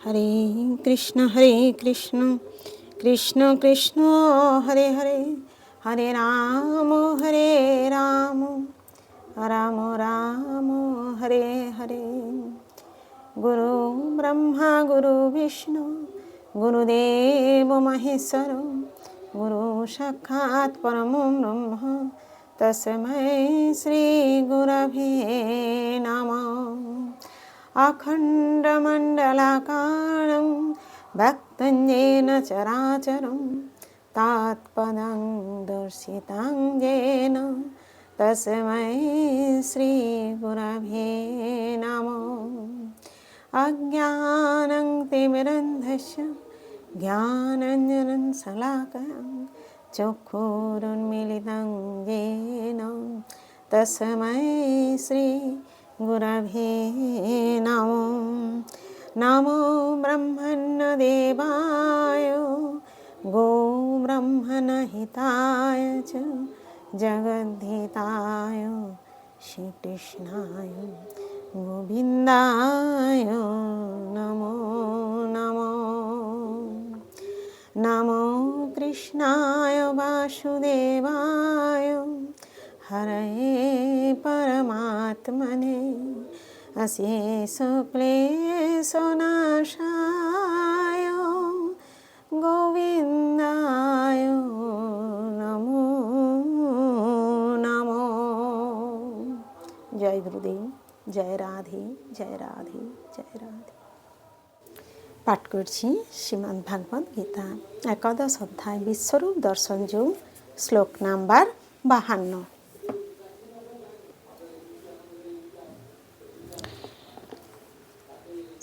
হরে কৃষ্ণ কৃষ্ণ কৃষ্ণ হরে হরে, হরে রাম রাম রাম হরে হরে। গুরু ব্রহ্মা গুরু বিষ্ণু গুরুদেব মহেশ্বর, গুরু সাক্ষাৎ পরম ব্রহ্ম তস্मै শ্রী গুরবে নমঃ। अखण्डमण्डलाकारं भक्तं येन चराचरं तत्पदं दर्शितं येन तस्मै श्रीगुरवे नमः। अज्ञानं तिमिरन्धस्य ज्ञानाञ्जनं शलाकया चक्षुरुन्मीलितं येन तस्मै श्री गुरवे नमो। नमो ब्रह्मण्यदेवाय गो ब्रह्मणहिताय च जगद्धिताय श्रीकृष्णाय गोविन्दाय नमो नमो। नमो कृष्णाय वासुदेवाय हरये परमात्मने अशेषक्लेशनाशाय गोविन्दाय नमो नमो। जय गुरुदेव, जय राधे जय राधे जय राधे। पाठ करছি শ্রীমদ্ ভাগবত গীতা একাদশ অধ্যায় বিশ্বরূপ দর্শন যোগ, শ্লোক নাম্বার 52।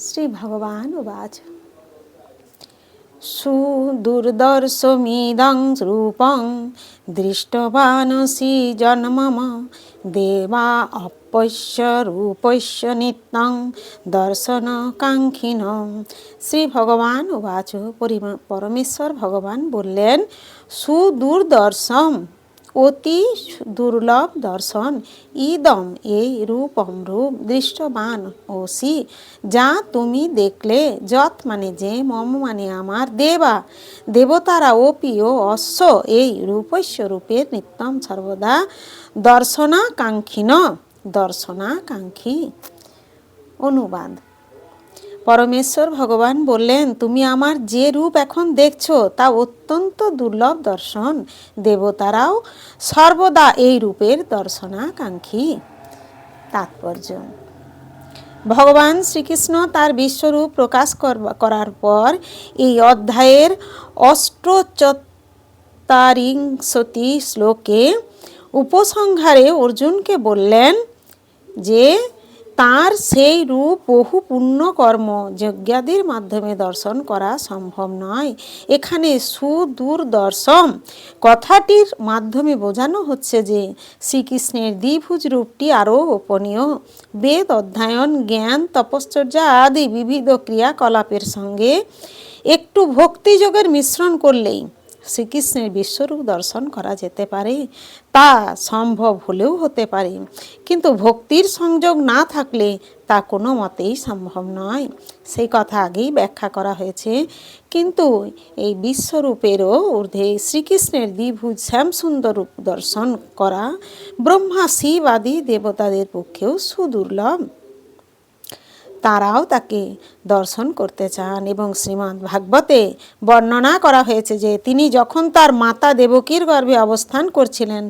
श्री भगवान उवाच सुदुर्दर्शमिदं रूपं दृष्टवानसि जन्मम देवा अपश्य रूपस्य नित्यं दर्शनकाङ्क्षिणं। श्री भगवान उवाच, परमेश्वर भगवान बोलें सुदूरदर्शम অতি দুর্লভ দর্শন, ইদম এই রূপম রূপ, দৃষ্টবান ওসি যা তুমি দেখলে, যৎ মানে যে, মম মানে আমার, দেবা দেবতারা, অপি ও অশ্ব এই রূপস্য রূপের, নিত্যম সর্বদা, দর্শনাকাঙ্ক্ষিন দর্শনাকাঙ্ক্ষী। অনুবাদ। পরমেশ্বর ভগবান বললেন, তুমি আমার যে রূপ এখন দেখছো তা অত্যন্ত দুর্লভ দর্শন, দেবতারাও সর্বদা এই রূপের দর্শনাকাঙ্ক্ষী। তাৎপর্য। ভগবান শ্রীকৃষ্ণ তার বিশ্বরূপ প্রকাশ করার পর এই অধ্যায়ের ৪৮ শ্লোকে উপসংহারে অর্জুনকে বললেন যে তার সেই রূপ বহু পুণ্যকর্ম যজ্ঞাদির মাধ্যমে দর্শন করা সম্ভব নয়। এখানে সুদূরদর্শন কথাটির মাধ্যমে বোঝানো হচ্ছে যে শ্রীকৃষ্ণের দ্বিভুজ রূপটি আরও গোপনীয়। বেদ অধ্যয়ন, জ্ঞান, তপশ্চর্যা আদি বিবিধ ক্রিয়াকলাপের সঙ্গে একটু ভক্তিযোগের মিশ্রণ করলেই শ্রীকৃষ্ণের বিশ্বরূপ দর্শন করা যেতে পারে। তা সম্ভব হলেও হতে পারে, কিন্তু ভক্তির সংযোগ না থাকলে তা কোনো মতেই সম্ভব নয়। সেই কথা আগেই ব্যাখ্যা করা হয়েছে। কিন্তু এই বিশ্বরূপেরও ঊর্ধ্বে শ্রীকৃষ্ণের দ্বিভুজ শ্যামসুন্দর রূপ দর্শন করা ব্রহ্মা, শিব আদি দেবতাদের পক্ষেও সুদুর্লভ। তারাও তাকে দর্শন করতে চান এবং শ্রীমদ্ ভাগবতে বর্ণনা করা হয়েছে যে তিনি যখন তার মাতা দেবকীর গর্ভে অবস্থান করছিলেন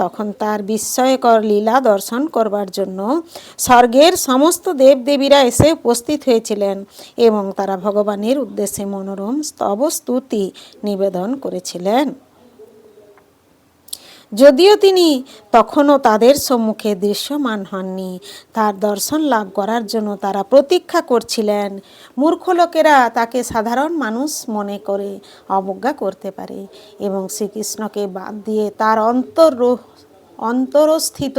তখন তার বিস্ময়কর লীলা দর্শন করবার জন্য স্বর্গের সমস্ত দেবদেবীরা এসে উপস্থিত হয়েছিলেন এবং তারা ভগবানের উদ্দেশ্যে মনোরম স্তবস্তুতি নিবেদন করেছিলেন। যদিও তিনি তখনও তাদের সম্মুখে দৃশ্যমান হননি, তার দর্শন লাভ করার জন্য তারা প্রতীক্ষা করছিলেন। মূর্খ লোকেরা তাকে সাধারণ মানুষ মনে করে অবজ্ঞা করতে পারে এবং শ্রীকৃষ্ণকে বাদ দিয়ে তার অন্তরস্থিত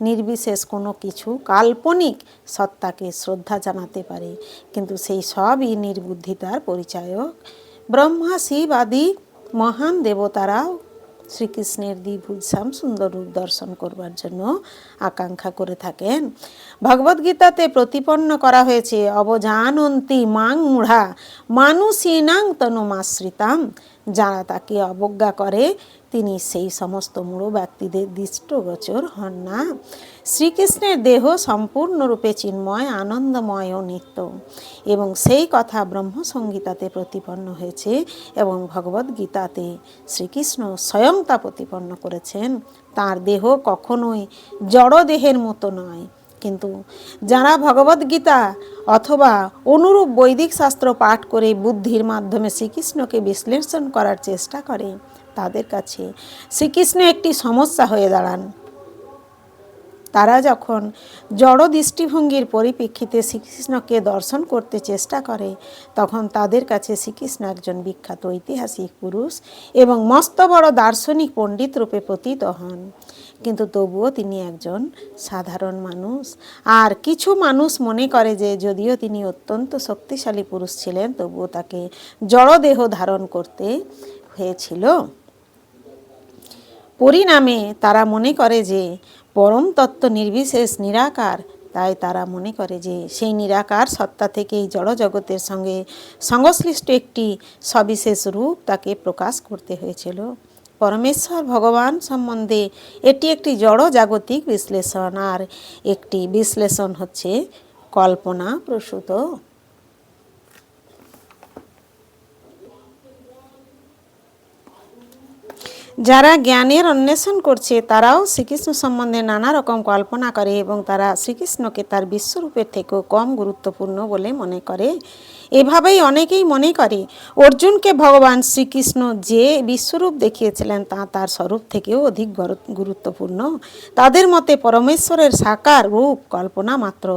নির্বিশেষ কোনো কিছু কাল্পনিক সত্তাকে শ্রদ্ধা জানাতে পারে, কিন্তু সেই সবই নির্বুদ্ধিতার পরিচায়ক। ব্রহ্মা, শিব আদি মহান দেবতারাও শ্রীকৃষ্ণের দ্বিভুজ শ্যাম সুন্দর রূপ দর্শন করবার জন্য আকাঙ্ক্ষা করে থাকেন। ভগবদ্গীতাতে প্রতিপন্ন করা হয়েছে অবজানন্তি মাং মূঢ়া মানুষীনাং তনুমাশ্রিতাম, যারা তাকে অবজ্ঞা করে তিনি সেই সমস্ত মূঢ় ব্যক্তিদের দৃষ্টগোচর হন না। শ্রীকৃষ্ণের দেহ সম্পূর্ণরূপে চিন্ময়, আনন্দময় ও নিত্য, এবং সেই কথা ব্রহ্মসংহিতাতে প্রতিপন্ন হয়েছে এবং ভগবদ্গীতাতে শ্রীকৃষ্ণ স্বয়ং তা প্রতিপন্ন করেছেন। তার দেহ কখনোই জড় দেহের মতো নয়। কিন্তু যারা ভগবদ্গীতা অথবা অনুরূপ বৈদিক শাস্ত্র পাঠ করে বুদ্ধির মাধ্যমে শ্রীকৃষ্ণকে বিশ্লেষণ করার চেষ্টা করে, তাদের কাছে শ্রীকৃষ্ণ একটি সমস্যা হয়ে দাঁড়ান। তারা যখন জড় দৃষ্টিভঙ্গির পরিপ্রেক্ষিতে শ্রীকৃষ্ণকে দর্শন করতে চেষ্টা করে, তখন তাদের কাছে শ্রীকৃষ্ণ একজন বিখ্যাত ঐতিহাসিক পুরুষ এবং মস্ত বড় দার্শনিক পণ্ডিত রূপে প্রতীত হন। কিন্তু তবুও তিনি একজন সাধারণ মানুষ। আর কিছু মানুষ মনে করে যে যদিও তিনি অত্যন্ত শক্তিশালী পুরুষ ছিলেন, তবুও তাকে জড়দেহ ধারণ করতে হয়েছিল। পরিণামে তারা মনে করে যে পরম তত্ত্ব নির্বিশেষ নিরাকার, তাই তারা মনে করে যে সেই নিরাকার সত্তা থেকেই জড়জগতের সঙ্গে সংশ্লিষ্ট একটি সবিশেষ রূপ তাকে প্রকাশ করতে হয়েছিল। পরমেশ্বর ভগবান সম্বন্ধে এটি একটি জড় জাগতিক বিশ্লেষণ, আর একটি বিশ্লেষণ হচ্ছে কল্পনা প্রসূত। যারা জ্ঞানের অন্বেষণ করছে তারাও শ্রীকৃষ্ণ সম্বন্ধে নানা রকম কল্পনা করে এবং তারা শ্রীকৃষ্ণকে তার বিশ্বরূপের থেকেও কম গুরুত্বপূর্ণ বলে মনে করে। এভাবেই অনেকেই মনে করে অর্জুনকে ভগবান শ্রীকৃষ্ণ যে বিশ্বরূপ দেখিয়েছিলেন তা তার স্বরূপ থেকেও অধিক গুরুত্বপূর্ণ। তাদের মতে পরমেশ্বরের সাকার রূপ কল্পনা মাত্র।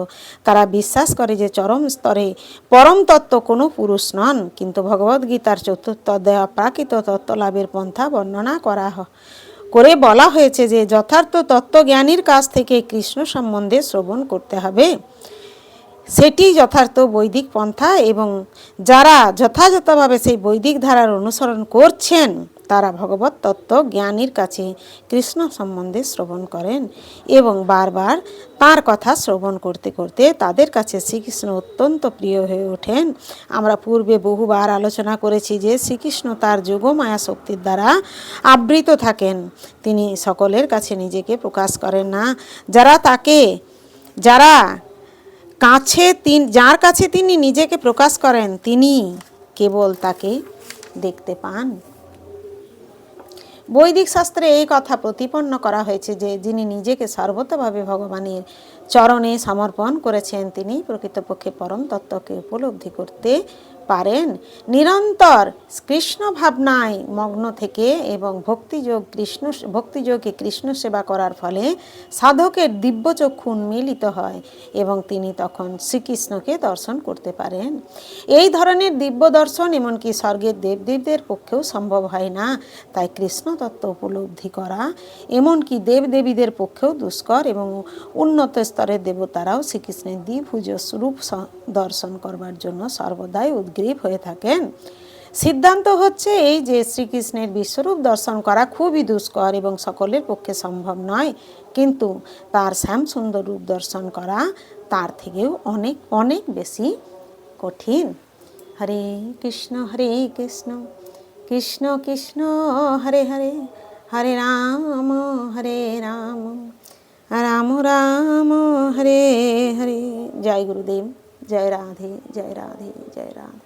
তারা বিশ্বাস করে যে চরম স্তরে পরম তত্ত্ব কোনো পুরুষ নন, কিন্তু ভগবদ্গীতার চতুর্থ অধ্যায়ে অপ্রাকৃত তত্ত্ব লাভের পন্থা বর্ণনা করে বলা হয়েছে যে যথার্থ তত্ত্বজ্ঞানীর কাছ থেকে কৃষ্ণ সম্বন্ধে শ্রবণ করতে হবে। সেটি যথার্থ বৈদিক পন্থা, এবং যারা যথাযথভাবে সেই বৈদিক ধারার অনুসরণ করছেন তারা ভগবত তত্ত্ব জ্ঞানীর কাছে কৃষ্ণ সম্বন্ধে শ্রবণ করেন এবং বারবার তাঁর কথা শ্রবণ করতে করতে তাদের কাছে শ্রীকৃষ্ণ অত্যন্ত প্রিয় হয়ে ওঠেন। আমরা পূর্বে বহুবার আলোচনা করেছি যে শ্রীকৃষ্ণ তার যোগমায়া শক্তির দ্বারা আবৃত থাকেন। তিনি সকলের কাছে নিজেকে প্রকাশ করেন না। যার কাছে তিনি নিজেকে প্রকাশ করেন তিনি কেবল তাকে দেখতে পান। বৈদিক শাস্ত্রে এই কথা প্রতিপন্ন করা হয়েছে যে যিনি নিজেকে সর্বতভাবে ভগবানের চরণে সমর্পণ করেছেন তিনি প্রকৃতপক্ষে পরম তত্ত্বকে উপলব্ধি করতে পারেন। নিরন্তর কৃষ্ণ ভাবনায় মগ্ন থেকে এবং ভক্তিযোগে কৃষ্ণ সেবা করার ফলে সাধকের দিব্যচক্ষু উন্মিলিত হয় এবং তিনি তখন শ্রীকৃষ্ণকে দর্শন করতে পারেন। এই ধরনের দিব্য দর্শন এমনকি স্বর্গের দেবদেবীদের পক্ষেও সম্ভব হয় না। তাই কৃষ্ণ তত্ত্ব উপলব্ধি করা এমনকি দেবদেবীদের পক্ষেও দুষ্কর, এবং উন্নত স্তরের দেবতারাও শ্রীকৃষ্ণের দ্বিভুজ রূপ দর্শন করবার জন্য সর্বদাই উদ্গ্রীব হয়ে থাকেন। সিদ্ধান্ত হচ্ছে এই যে শ্রীকৃষ্ণের বিশ্বরূপ দর্শন করা খুবই দুষ্কর এবং সকলের পক্ষে সম্ভব নয়, কিন্তু তার শ্যামসুন্দর রূপ দর্শন করা তার থেকেও অনেক অনেক বেশি কঠিন। হরে কৃষ্ণ কৃষ্ণ কৃষ্ণ হরে হরে, হরে রাম রাম রাম হরে হরে। জয় গুরুদেব, জয় রাধে জয় রাধে জয় রাধে।